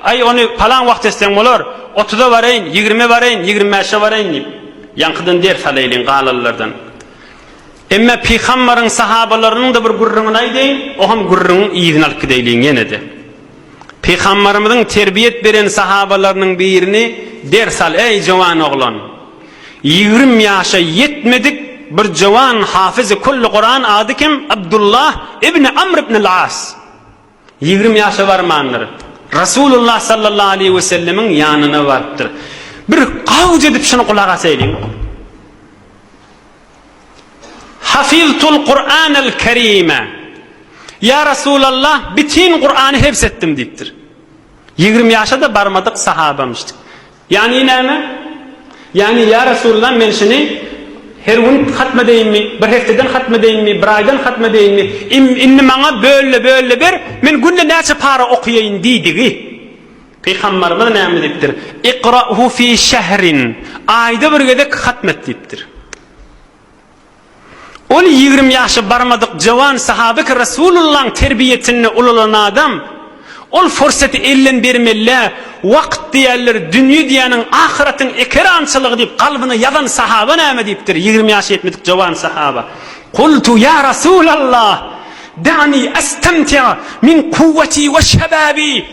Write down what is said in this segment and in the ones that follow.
ay onu falan vaqt etsen bolar, 30'a varayın, 20'e varayın, 25'e varayın deyip yankıdan der salayılın qalalardan. Emme peygamberin sahabalarının da bir gurrunu aydeyin, o hem gurrunun iyidini alıp gideyliğin yenedi. Peygamberimizin terbiyet veren sahabalarının birini der sal, ey cavan oğlan, 20 yaşa yetmedik bir cavan hafızı kullu Kur'an adı kim? Abdullah ibn Amr ibn al-As. 20 yaşa varmanlar. Resulullah sallallahu aleyhi ve sellemin yanına varıptır. Bir qavz edip şunu kulağa söyleyin. Hafiztul Kur'an'el Kerime. Ya Resulallah bütün Kur'an'ı hepsettim deyiptir. 20 yaşa da barmadık sahabamıştık. Yani ne mi? Yani ya Resulullah men şunu her gün hatmedeyim mi? Bir hefteden hatmedeyim mi? Bir aydan hatmedeyim mi? İnni bana böyle bir men günde neçe para okuyayım deydi. Peygamberimiz ne deyiptir? İqra'hu fi şehrin. Ayda bir gedek hatmet deyiptir. Ol 20 yaşı barmadık cavan sahabe ki Resulullah'ın terbiyetini ululanan adam ol fırsatı elden bermelle vaqt diýerler dünya diýäniň ahiretin ekrançylygy diýip kalbine yazan sahaba näme diýipdir 20 ýaş etmedik cavan sahaba. Qultu ya Rasulallah da'ni astamti'a min kuvveti ve şebabi.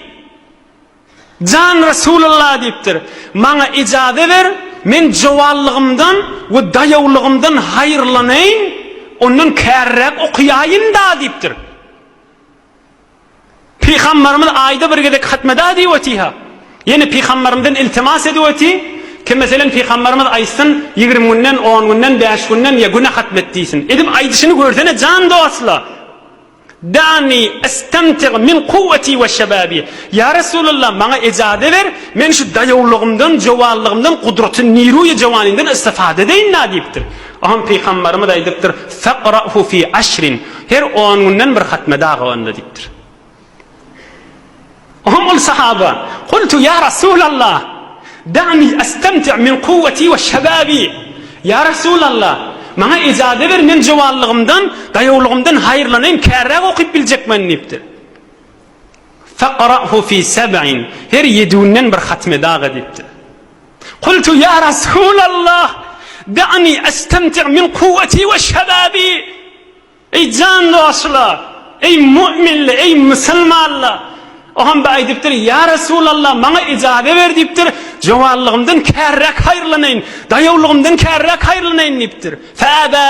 Can Resulullah diýipdir. Maňa ijazet ver, men jowallygymdan we daýawlygymdan haýyrlanaýyn, ondan kärrek okuyaýyn da diýipdir. Peygamberimiz ayda bir gedek hatmeda diýetiha. Yani Peygamberimden iltimas ediyorti ki mesela Peygamberimiz aysın 20 günden 10 günden 5 günden ya günah hatmetdiysin. Edip aydışını görsene can da asla. Dani istamti' min kuvveti ve şebabi. Ya Resulullah bana icade ver. Men şu daýawlygymdan, jowallygymdan, kudretin niruy jawaninden istifade edeyin na diýipdir. Aham Peygamberimiz aýdypdyr. Faqra'hu fi ashrin. Her 10 günden bir hatmeda onda diýipdir. هم الصحابة قلت يا رسول الله دعني أستمتع من قوتي وشبابي يا رسول الله ما إجازة ver men jowallygymdan daýawlygymdan haýyrlanaýyn kärrek okuyup biljekmen diýipdir. Faqra'hu fi sab'in her 7 günden bir hatme dağı diýipdir. قلت يا رسول الله دعني أستمتع من قوتي وشبابي ey can dostlar ey müminler ey müslümanlar o ham aýdypdyr ya Resulallah maňa ijazet ver diýipdir jowallygymdan kärrek haýyrlanaýyn daýawlygymdan kärrek haýyrlanaýyn diýipdir. Faba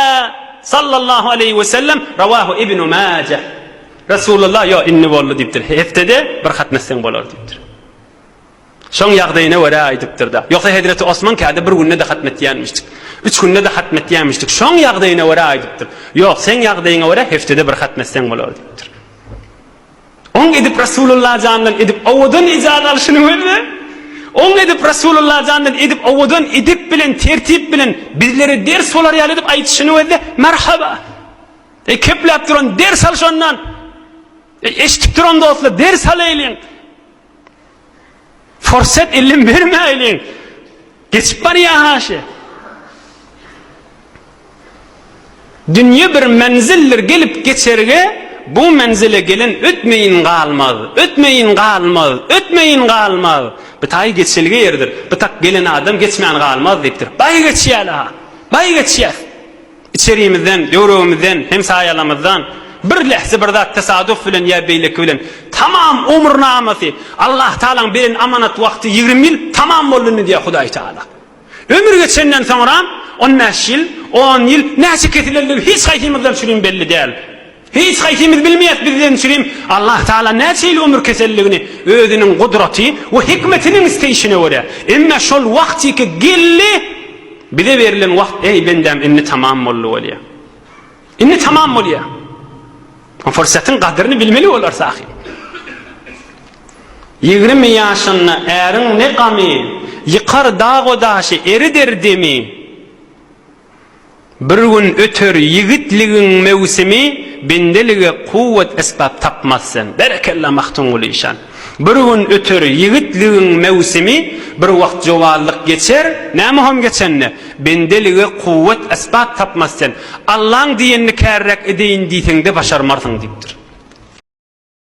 sallallahu aleyhi ve sellem rawahu ibn Majah. Resulullah yo inni boldy diýipdir. Heftede bir hatmesen bolar diýipdir. Şoň ýagdaýyna wara aýdypdyr da. Ýoksa Hazreti Osman käde bir günde de hatmetýänmişdik. 3 günde de hatmetýänmişdik. Şoň ýagdaýyna wara aýdypdyr. Ýok, sen ýagdaýyňa wara heftede bir hatmesen bolar diýipdir. On edip Resulullah candan edip awadan icazat alışını verdi. On edip Resulullah candan edip awadan edip bilen tertip bilen bizlere ders olar ýaly edip aýtyşyny verdi. Merhaba. Keplep duran ders alşandan. Eşitip duran dostlar ders alaýlyň. Fursat ilim bermeýliň. Geçip barýar haşy. Dünýä bir menzildir gelip geçerge bu menzile gelen ötmeyin qalmaz. Bitay geçilge yerdir. Bitak gelen adam geçmeyen qalmaz deyipdir. Bay geçýär. İçerimizden, ýöregimizden, hem saýalamyzdan bir lehze bir zat tesadüf bilen ya beýleki bilen tamam umur namasy Allah Taalaň beren amanat wagty 20 ýyl tamam boldy diýär Hudaý Taala. Ömür geçenden soňra 15 ýyl, 10 ýyl näçe ketilerler hiç gaýtymyzdan şurum belli däl. Hiç gaýtymyz bilmeýät bizden şurum Allah Taala näçe ýyl ömür keselligini özüniň gudraty we hikmetiniň isteýişine görä. Emma şol wagty ki gelli bize berilen wagt ey bendem inni tamam boldy bolýar. Inni tamam bolýar. O fırsatın kadrini bilmeli olar sahi. 20 yaşında erin ne gami, yıkar dağ odaşı eridir demi. Bir gün ötür yigitligin mevsimi, bendelige kuvvet esbab tapmazsın. Berekellah mahtun ulişan. Bir gün ötür yigitligin mevsimi, bir vakt jovallık geçer, ne muhim geçenne? Bendelige kuvvet esbab tapmazsın. Allah'ın diyenini kärrek edeyin deytinde başarmarsın deyiptir.